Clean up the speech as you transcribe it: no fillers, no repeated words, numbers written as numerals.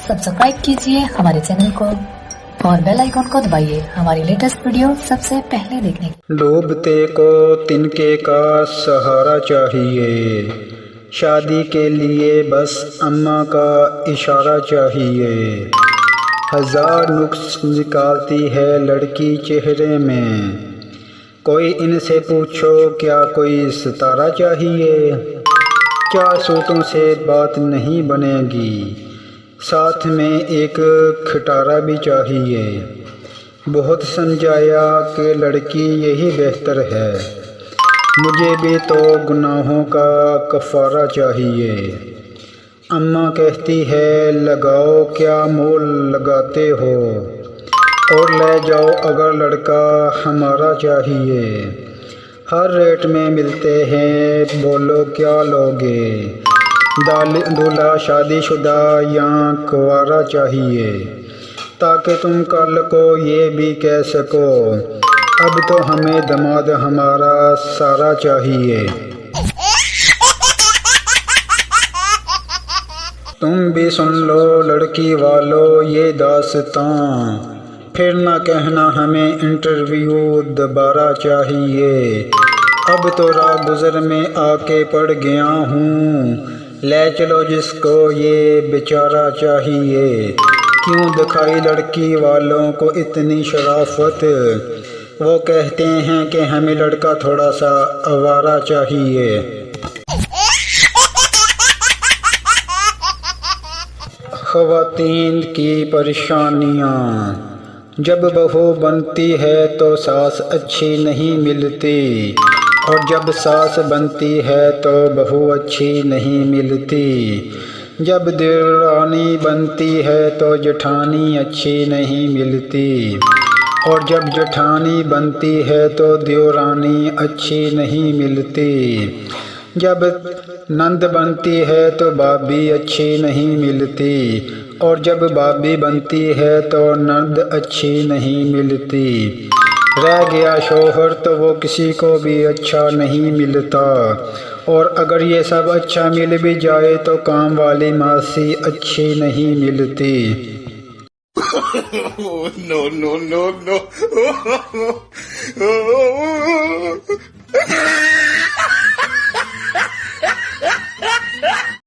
Subscribe कीजिए हमारे channel को और बेल आइकन को दबाइए हमारी लेटेस्ट वीडियो सबसे पहले देखने के लिए। डूबते को तिनके का सहारा चाहिए, शादी के लिए बस अम्मा का इशारा चाहिए। हजार नुक्स निकालती है लड़की चेहरे में, कोई इनसे पूछो क्या कोई सितारा चाहिए। 4 सूटों से बात नहीं बनेगी, साथ में एक खटारा भी चाहिए। बहुत समझाया कि लड़की यही बेहतर है, मुझे भी तो गुनाहों का कफ़ारा चाहिए। अम्मा कहती है लगाओ क्या मोल लगाते हो, और ले जाओ अगर लड़का हमारा चाहिए। हर रेट में मिलते हैं, बोलो क्या लोगे। दूल्हा शादीशुदा या कुंवारा चाहिए, ताकि तुम कल को ये भी कह सको अब तो हमें दामाद हमारा सारा चाहिए। तुम भी सुन लो लड़की वालों ये दास्तां, फिर ना कहना हमें इंटरव्यू दोबारा चाहिए। अब तो राह गुज़र में आके पड़ गया हूँ, ले चलो जिसको ये बेचारा चाहिए। क्यों दिखाई लड़की वालों को इतनी शराफत, वो कहते हैं कि हमें लड़का थोड़ा सा आवारा चाहिए। ख़वातीन की परेशानियाँ, जब बहू बनती है तो सास अच्छी नहीं मिलती, और जब सास बनती है तो बहू अच्छी नहीं मिलती। जब देवरानी बनती है तो जेठानी अच्छी नहीं मिलती, और जब जेठानी बनती है तो देवरानी अच्छी नहीं मिलती। जब नंद बनती है तो भाभी अच्छी नहीं मिलती, और जब भाभी बनती है तो नंद अच्छी नहीं मिलती। रह गया शोहर तो वो किसी को भी अच्छा नहीं मिलता, और अगर ये सब अच्छा मिल भी जाए तो काम वाली मासी अच्छी नहीं मिलती। no.